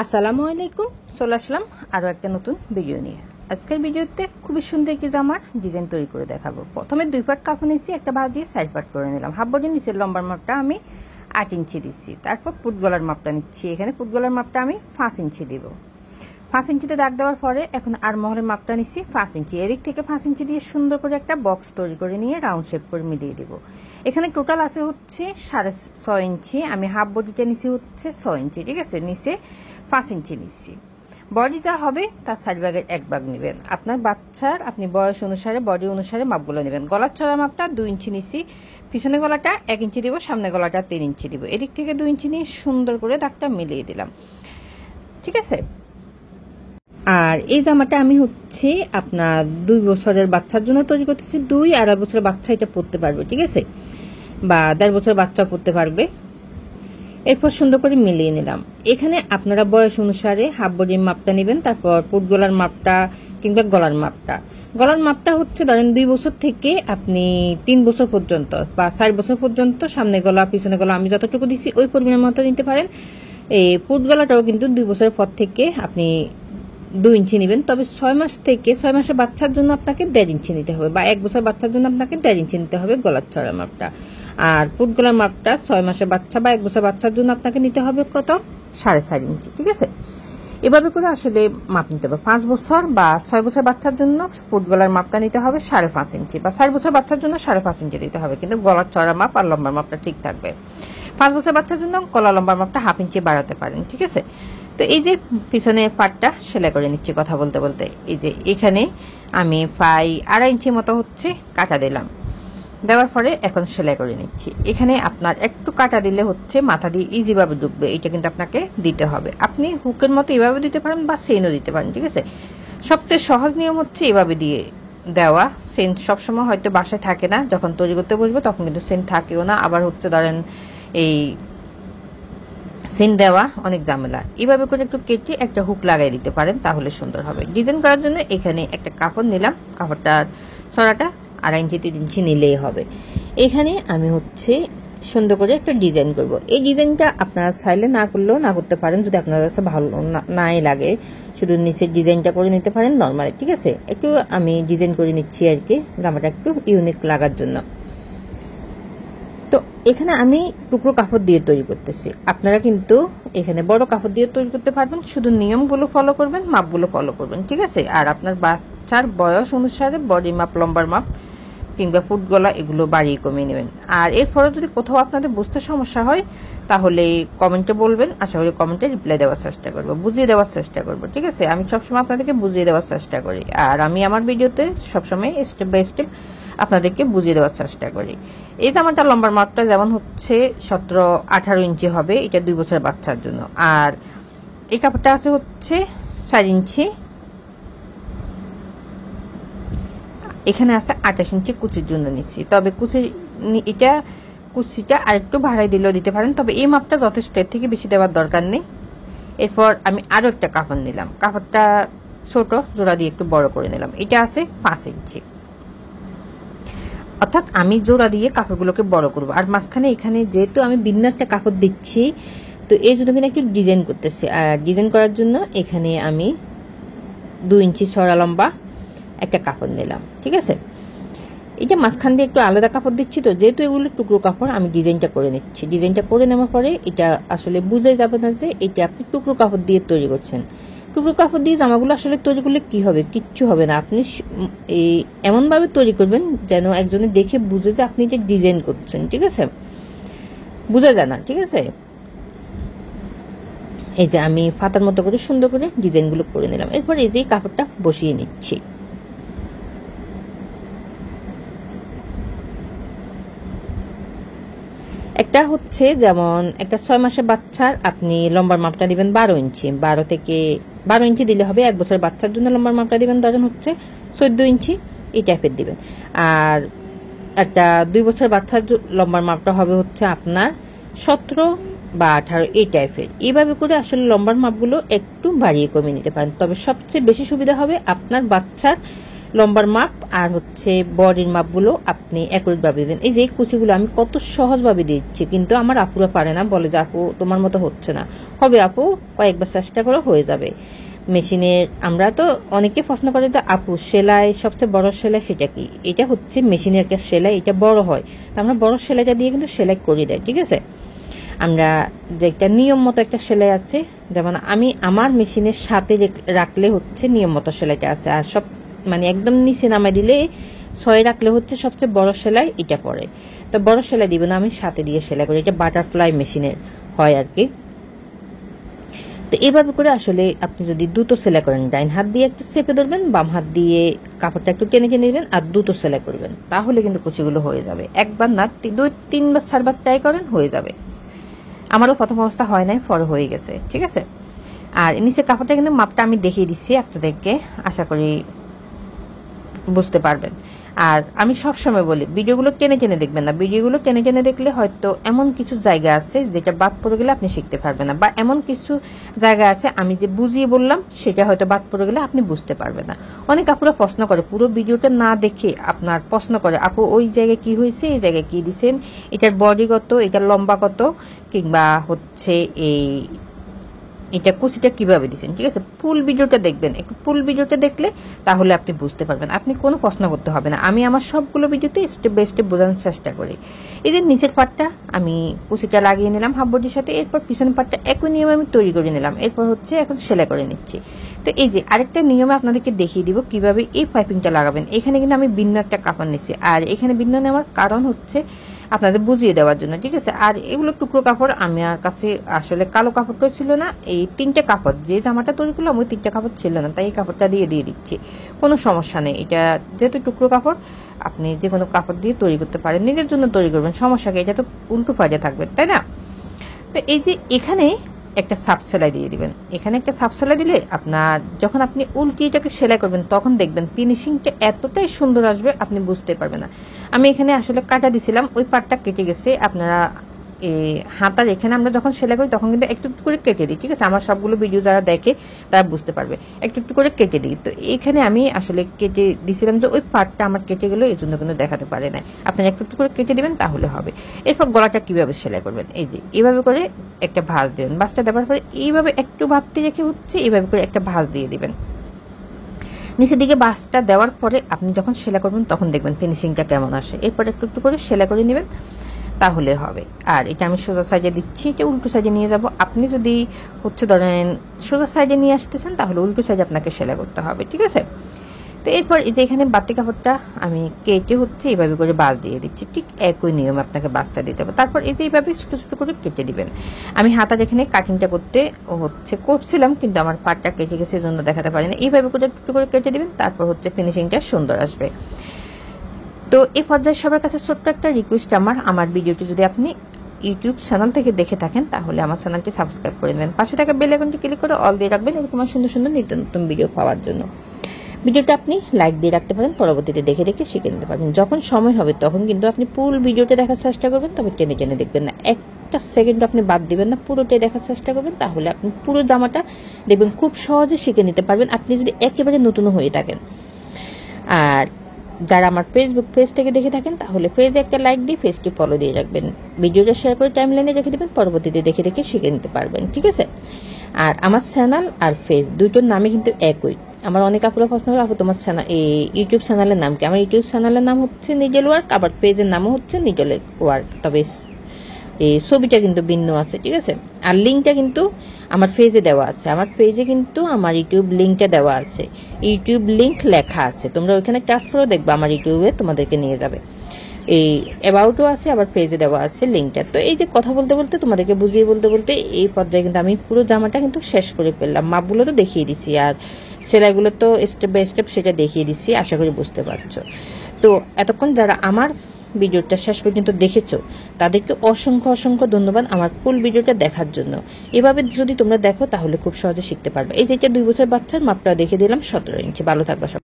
আসসালামু আলাইকুম, চলে আসলাম আরও একটা নতুন ভিডিও নিয়ে। আজকের ভিডিওতে খুবই সুন্দর একটি জামার ডিজাইন তৈরি করে দেখাবো। প্রথমে 2 পার্ট কাপড় নিয়েছি, একটা ভাঁজ দিয়ে সাইড পার্ট করে নিলাম। হাফ বডির নিচের লম্বার মাপটা আমি 8 ইঞ্চি দিচ্ছি। তারপর ফুট গলার মাপটা নিচ্ছি। এখানে ফুট গলার মাপটা আমি 5 ইঞ্চি দিব। 5 ইঞ্চিতে দাগ দেওয়ার পরে এখন আর মহলের মাপটা নিচ্ছি 5 ইঞ্চি। এদিক থেকে 5 ইঞ্চি দিয়ে সুন্দর করে একটা বক্স তৈরি করে নিয়ে রাউন্ড শেপ করে মিলিয়ে দেবো। এখানে টোটাল আছে হচ্ছে 6.5 ইঞ্চি। আমি হাফ বডিটা নিচ্ছি হচ্ছে 6 ইঞ্চি, ঠিক আছে। নিচে 5 ইঞ্চি নিচ্ছি। বডি যা হবে তার 4 ভাগের 1 ভাগ নেবেন। আপনার বাচ্চার আপনি বয়স অনুসারে বডি অনুসারে মাপগুলো নেবেন। গলার চড়া মাপটা 2 ইঞ্চি নিচ্ছি। পিছনে গলাটা 1 ইঞ্চি দিব, সামনে গলাটা 3 ইঞ্চি দিব। এদিক থেকে 2 ইঞ্চি নিয়ে সুন্দর করে দাগটা মিলিয়ে দিলাম, ঠিক আছে। আর এই জামাটা আমি হচ্ছে আপনার 2 বছরের বাচ্চার জন্য তৈরি করতেছি। 2-2.5 বছরের বাচ্চা এটা পরতে পারবে, ঠিক আছে, বা 1.5 বছরের বাচ্চা পরতে পারবে। এরপর সুন্দর করে মিলিয়ে নিলাম। এখানে আপনারা বয়স অনুসারে হাফ বডির মাপটা নেবেন, তারপর ফুট গলার মাপটা কিংবা গলার মাপটা হচ্ছে ধরেন 2 বছর থেকে আপনি 3 বছর পর্যন্ত বা 4 বছর পর্যন্ত সামনে গলা পিছনে গলা আমি যতটুকু দিচ্ছি ওই পরিমাণের মতো নিতে পারেন। এই ফুট গলাটাও কিন্তু 2 বছরের পর থেকে আপনি 2 ইঞ্চি নেবেন। তবে 6 মাস থেকে 6 মাসের বাচ্চার জন্য আপনাকে 1.5 ইঞ্চি নিতে হবে, বা 1 বছর বাচ্চার জন্য আপনাকে 1.5 ইঞ্চি নিতে হবে গলার চড়া মাপটা। আর ফুট গলার মাপটা 6 মাসের বাচ্চা বা 1 বছর বাচ্চার জন্য আপনাকে নিতে হবে কত, 4.5 ইঞ্চি, ঠিক আছে। এভাবে করে আসলে মাপ নিতে হবে। 5 বছর বা 6 বছর বাচ্চার জন্য ফুট গলার মাপটা নিতে হবে 5.5 ইঞ্চি, বা 4 বছর বাচ্চার জন্য 5.5 ইঞ্চি দিতে হবে, কিন্তু গলার চড়া মাপ আর লম্বার মাপটা ঠিক থাকবে। 5 বছর বাচ্চার জন্য গলা লম্বার মাপটা হাফ ইঞ্চি বাড়াতে পারেন, ঠিক আছে। তো এই যে পিছনে পাটটা সেলাই করে নিচ্ছি কথা বলতে বলতে। এই যে এখানে আমি প্রায় 2.5 ইঞ্চি মতো হচ্ছে কাটা দিলাম। দেওয়ার পরে এখন সেলাই করে নিচ্ছি। এখানে আপনার একটু কাটা দিলে হচ্ছে মাথা দিয়ে ইজিভাবে ঢুকবে, এটা কিন্তু আপনাকে দিতে হবে। আপনি হুকের মতো এভাবে দিতে পারেন বা চেইনও দিতে পারেন, ঠিক আছে। সবচেয়ে সহজ নিয়ম হচ্ছে এভাবে দিয়ে দেওয়া। চেইন সবসময় হয়তো বাসায় থাকে না, যখন তৈরি করতে বসবো তখন কিন্তু চেইন থাকেও না। আবার হচ্ছে ধরেন এই চেইন দেওয়া অনেক ঝামেলা। এইভাবে করে একটু কেটে একটা হুক লাগাই দিতে পারেন, তাহলে সুন্দর হবে। ডিজাইন করার জন্য এখানে একটা কাপড় নিলাম। কাপড়টার চড়াটা 2.5 ইঞ্চি 3 ইঞ্চি নিলেই হবে। এখানে আমি হচ্ছে সুন্দর করে একটা ডিজাইন করব। এই ডিজাইনটা আপনারা চাইলে না করলেও না করতে পারেন, যদি আপনার কাছে ভালো নাই লাগে শুধু নিচের ডিজাইনটা করে নিতে পারেন নর্মালি, ঠিক আছে। একটু আমি ডিজাইন করে নিচ্ছি আর কি, জামাটা একটু ইউনিক লাগার জন্য। তো এখানে আমি টুকরো কাপড় দিয়ে তৈরি করতেছি। আপনারা কিন্তু এখানে বড় কাপড় দিয়ে তৈরি করতে পারবেন, শুধু নিয়মগুলো ফলো করবেন, মাপগুলো ফলো করবেন, ঠিক আছে। আর আপনার বাচ্চার বয়স অনুসারে বডি মাপ, লম্বার মাপ কিংবা ফুট গলা এগুলো বাড়িয়ে কমিয়ে নেবেন। আর এরপরে যদি কোথাও আপনাদের বুঝতে সমস্যা হয় তাহলে কমেন্টে বলবেন, আশা করি কমেন্টে রিপ্লাই দেওয়ার চেষ্টা করবো, বুঝিয়ে দেওয়ার চেষ্টা করবো, ঠিক আছে। আমি সবসময় আপনাদেরকে বুঝিয়ে দেওয়ার চেষ্টা করি, আর আমি আমার ভিডিওতে সবসময় স্টেপ বাই স্টেপ আপনাদেরকে বুঝিয়ে দেওয়ার চেষ্টা করি। এই জামাটা লম্বার মাপটা যেমন হচ্ছে 17-18 ইঞ্চি হবে, এটা 2 বছরের বাচ্চার জন্য। আর এই কাপড়টা আছে হচ্ছে 4 ইঞ্চি। এখানে আছে 28 ইঞ্চি কুচির জন্য নিচ্ছি। তবে কুচিটা আরেকটু বাড়াই দিলেও দিতে পারেন, তবে এই মাপটা যথেষ্ট, এর থেকে বেশি দেওয়ার দরকার নেই। এরপর আমি আরো একটা কাপড় নিলাম। কাপড়টা ছোট, জোড়া দিয়ে একটু বড় করে নিলাম। এটা আছে 5 ইঞ্চি, অর্থাৎ আমি জোড়া দিয়ে কাপড়গুলোকে বড় করব। আর মাঝখানে এখানে যেহেতু আমি ভিন্ন একটা কাপড় দিচ্ছি, তো এই জন্য কিন্তু একটু ডিজাইন করতেছি। আর ডিজাইন করার জন্য এখানে আমি 2 ইঞ্চি চড়া লম্বা একটা কাপড় নিলাম, ঠিক আছে। এটা মাঝখান দিয়ে একটু আলাদা কাপড় দিচ্ছি, তো যেহেতু এগুলো টুকরো কাপড় আমি ডিজাইনটা করে নিচ্ছি। ডিজাইনটা করে নেওয়ার পরে এটা আসলে বুঝে যাবে না যে এটা আপনি টুকরো কাপড় দিয়ে তৈরি করছেন। টুকরো কাপড় দিয়ে জামাগুলো আসলে তৈরি করলে কি হবে, কিচ্ছু হবে না। আপনি এমনভাবে তৈরি করবেন যেন একজনে দেখে বুঝে যে আপনি এটা ডিজাইন করছেন, ঠিক আছে, বুঝা যায় না, ঠিক আছে। এই যে আমি পাতার মতো করে সুন্দর করে ডিজাইনগুলো করে নিলাম। এরপর এই যে কাপড়টা বসিয়ে নিচ্ছি। একটা হচ্ছে যেমন একটা 6 মাসের বাচ্চার আপনি লম্বার মাপটা দিবেন 12 ইঞ্চি। 12 ইঞ্চি দিলে হবে। 1 বছরের বাচ্চার জন্য লম্বার মাপটা দিবেন ধরেন হচ্ছে 14 ইঞ্চি, এই টাইপের দিবেন। আর একটা 2 বছরের বাচ্চার লম্বার মাপটা হবে হচ্ছে আপনার 17 বা 18, এই টাইপের। এইভাবে করে আসলে লম্বার মাপগুলো একটু বাড়িয়ে কমিয়ে নিতে পারেন। তবে সবচেয়ে বেশি সুবিধা হবে আপনার বাচ্চার লম্বার মাপ আর হচ্ছে বডির মাপগুলো আপনি অ্যাকুরেটভাবে দিবেন। এই যে কুচিগুলো আমি কত সহজভাবে দিচ্ছি, কিন্তু আমার আপুরা পারে না, বলে যে আপু তোমার মতো হচ্ছে না। হবে আপু, কয়েকবার চেষ্টা করে হয়ে যাবে। মেশিনের আমরা তো অনেকে প্রশ্ন করে যে আপু সেলাই সবচেয়ে বড় সেলাই সেটা কি? এটা হচ্ছে মেশিনের একটা সেলাই, এটা বড় হয়, তো আমরা বড় সেলাইটা দিয়ে কিন্তু সেলাই করে দেয়, ঠিক আছে। আমরা যে একটা নিয়ম মতো একটা সেলাই আছে, যেমন আমি আমার মেশিনের সাথে রাখলে হচ্ছে নিয়ম মতো সেলাইটা আছে, আর সব মানে একদম নিচে নামাই দিলে 6 রাখলে হচ্ছে সবচেয়ে বড় সেলাই এটা পড়ে। তো বড় সেলাই দিব না, আমি সাথে দিয়ে সেলাই করি, এটা বাটারফ্লাই মেশিনের হয় আর কি। তো এইভাবে করে আসলে আপনি যদি দ্রুত সেলাই করেন, ডাইন হাত দিয়ে একটু চেপে ধরবেন, বাম হাত দিয়ে কাপড়টা একটু টেনে টেনে দিবেন আর দ্রুত সেলাই করবেন, তাহলে কিন্তু কুচিগুলো হয়ে যাবে। একবার না 2-3বার 4বার ট্রাই করেন, হয়ে যাবে। আমারও প্রথম অবস্থা হয় নাই, পরে হয়ে গেছে, ঠিক আছে। আর নিচে কাপড়টা কিন্তু মাপটা আমি দেখিয়ে দিচ্ছি আপনাদেরকে, আশা করি বুঝতে পারবেন। আর আমি সবসময় বলি ভিডিওগুলো টেনে টেনে দেখবেন না, ভিডিওগুলো টেনে টেনে দেখলে হয়তো এমন কিছু জায়গা আছে যেটা বাদ পড়ে গেলে আপনি শিখতে পারবেন না, বা এমন কিছু জায়গা আছে আমি যে বুঝিয়ে বললাম সেটা হয়তো বাদ পড়ে গেলে আপনি বুঝতে পারবেন না। অনেক আপুরা প্রশ্ন করে, পুরো ভিডিওটা না দেখে আপনার প্রশ্ন করে আপু ওই জায়গায় কি হয়েছে, এই জায়গায় কি দিছেন, এটার বডি কত, এটার লম্বা কত, কিংবা হচ্ছে এটা কুচিটা কিভাবে দিচ্ছেন, ঠিক আছে। ফুল ভিডিওটা দেখবেন, একটু ফুল ভিডিওটা দেখলে তাহলে আপনি বুঝতে পারবেন, আপনি কোনো প্রশ্ন করতে হবে না। আমি আমার সবগুলো ভিডিওতে স্টেপ বাই স্টেপ বোঝানোর চেষ্টা করি। এই যে নিচের পার্টটা আমি কুচিটা লাগিয়ে নিলাম হাফ বডির সাথে, এরপর পিছনের পার্টটা একই নিয়মে আমি তৈরি করে নিলাম, এরপর হচ্ছে এখন সেলাই করে নিচ্ছি। তো এই যে আরেকটা নিয়মে আপনাদেরকে দেখিয়ে দিব কিভাবে এই পাইপিংটা লাগাবেন। এখানে কিন্তু আমি ভিন্ন একটা কাপড় নিচ্ছি, আর এখানে ভিন্ন নেওয়ার কারণ হচ্ছে আপনাদের বুঝিয়ে দেওয়ার জন্য, ঠিক আছে। আর এগুলো টুকরো কাপড়, আমার কাছে আসলে কালো কাপড়টা ছিল না, এই 3টে কাপড় যে জামাটা তৈরি করলাম ওই 3টে কাপড় ছিল না, তাই এই কাপড়টা দিয়ে দিচ্ছি, কোনো সমস্যা নেই। এটা যেহেতু টুকরো কাপড়, আপনি যে কোনো কাপড় দিয়ে তৈরি করতে পারেন, নিজের জন্য তৈরি করবেন, সমস্যা কি, এটা তো উল্টো পাড়ে থাকবে, তাই না। তো এই যে এখানে একটা সাপ সেলাই দিয়ে দিবেন, এখানে একটা সাপ সেলাই দিলে আপনার যখন আপনি উল্টিটাকে সেলাই করবেন তখন দেখবেন ফিনিশিংটা এতটাই সুন্দর আসবে আপনি বুঝতে পারবেন না। আমি এখানে আসলে কাটা দিছিলাম, ওই পার্টটা কেটে গেছে। আপনারা হাতার এখানে আমরা যখন সেলাই করি তখন কিন্তু একটু একটু করে কেটে দিই, ঠিক আছে। আমার সবগুলো ভিডিও যারা দেখে তারা বুঝতে পারবে, একটু একটু করে কেটে দিই। তো এখানে আমি আসলে কেটে দিছিলাম যে ওই পার্টটা আমার কেটে গেল, এই জন্য কিন্তু দেখাতে পারে না। আপনারা একটু একটু করে কেটে দিবেন তাহলে হবে। এরপর গলাটা কিভাবে সেলাই করবেন, এই যে এইভাবে করে একটা ভাঁজ দেবেন, ভাঁজটা দেওয়ার পরে এইভাবে একটু বাড়তি রেখে হচ্ছে এইভাবে করে একটা ভাঁজ দিয়ে দিবেন। নিচের দিকে ভাঁজটা দেওয়ার পরে আপনি যখন সেলাই করবেন তখন দেখবেন ফিনিশিংটা কেমন আসে। এরপর একটু একটু করে সেলাই করে নেবেন, তাহলে হবে। আর এটা আমি সোজা সাইডে দিচ্ছি, এটা উল্টো সাইডে নিয়ে যাব। আপনি যদি হচ্ছে ধরেন সোজা সাইডে নিয়ে আসতেছেন তাহলে উল্টো সাইডে আপনাকে সেলাই করতে হবে, ঠিক আছে। তো এরপর এই যে এখানে বাড়তি কাপড়টা আমি কেটে হচ্ছে এইভাবে করে বাঁশ দিয়ে দিচ্ছি, ঠিক একই নিয়মে আপনাকে বাঁশটা দিতে হবে। তারপর এই যে এইভাবে ছোটো ছোটো করে কেটে দিবেন। আমি হাতার এখানে কাটিংটা করছিলাম, কিন্তু আমার পাটটা কেটে গেছে, এই জন্য দেখাতে পারিনি। এইভাবে করে একটু করে কেটে দিবেন, তারপর হচ্ছে ফিনিশিংটা সুন্দর আসবে। তো এই পর্যায়ে সবার কাছে ছোট্ট একটা রিকোয়েস্ট, আমার ভিডিওটি যদি আপনি ইউটিউব চ্যানেল থেকে দেখে থাকেন তাহলে আমার চ্যানেলটি সাবস্ক্রাইব করে নেবেন, পাশে থাকা বেল আইকনটি ক্লিক করে অল দিয়ে রাখবেন এরকম সুন্দর সুন্দর নিত্য নতুন ভিডিও পাওয়ার জন্য। ভিডিওটা আপনি লাইক দিয়ে রাখতে পারেন, পরবর্তীতে দেখে দেখে শিখে নিতে পারবেন। যখন সময় হবে তখন কিন্তু আপনি ফুল ভিডিওটা দেখার চেষ্টা করবেন, তবে টেনে টেনে দেখবেন না, একটা সেকেন্ড আপনি বাদ দিবেন না, পুরোটাই দেখার চেষ্টা করবেন, তাহলে আপনি পুরো জামাটা দেখবেন খুব সহজে শিখে নিতে পারবেন, আপনি যদি একেবারে নতুন হয়ে থাকেন। আর যারা আমার ফেসবুক পেজ থেকে দেখে থাকেন তাহলে পেজে একটা লাইক দিয়ে পেজটি ফলো দিয়ে রাখবেন, ভিডিওটা শেয়ার করে টাইমলাইনে রেখে দেবেন, পরবর্তীতে দেখে দেখে শিখে নিতে পারবেন, ঠিক আছে। আর আমার চ্যানেল আর পেজ দুটোর নামে কিন্তু একই। আমার অনেক আপুরা প্রশ্ন করে আপু তোমার চ্যানেল এই ইউটিউব চ্যানেলের নাম কি? আমার ইউটিউব চ্যানেলের নাম হচ্ছে নিডল ওয়ার্ক, আবার পেজের নামও হচ্ছে নিডল ওয়ার্ক, তবে এই ছবিটা কিন্তু ভিন্ন আছে, ঠিক আছে। আর লিঙ্কটা কিন্তু আমার পেজে দেওয়া আছে, আমার পেজে কিন্তু আমার ইউটিউব লিঙ্কটা দেওয়া আছে, ইউটিউব লিঙ্ক লেখা আছে, তোমরা ওইখানে টাচ করে দেখবে আমার ইউটিউবে তোমাদেরকে নিয়ে যাবে। এই অ্যাবাউটও আছে, আবার পেজে দেওয়া আছে লিঙ্কটা। তো এই যে কথা বলতে বলতে তোমাদেরকে বুঝিয়ে বলতে বলতে এই পর্যায়ে কিন্তু আমি পুরো জামাটা কিন্তু শেষ করে ফেললাম। মাপগুলো তো দেখিয়ে দিচ্ছি, আর সেলাইগুলো তো স্টেপ বাই স্টেপ সেটা দেখিয়ে দিচ্ছি, আশা করি বুঝতে পারছো। তো এতক্ষণ যারা আমার ভিডিওটা শেষ পর্যন্ত দেখেছো তাদেরকে অসংখ্য অসংখ্য ধন্যবাদ আমার ফুল ভিডিওটা দেখার জন্য। এভাবে যদি তোমরা দেখো তাহলে খুব সহজে শিখতে পারবে। এই যে এটা 2 বছর বাচ্চার মাপটা দেখে দিলাম 17 ইঞ্চি। ভালো থাকবা সব।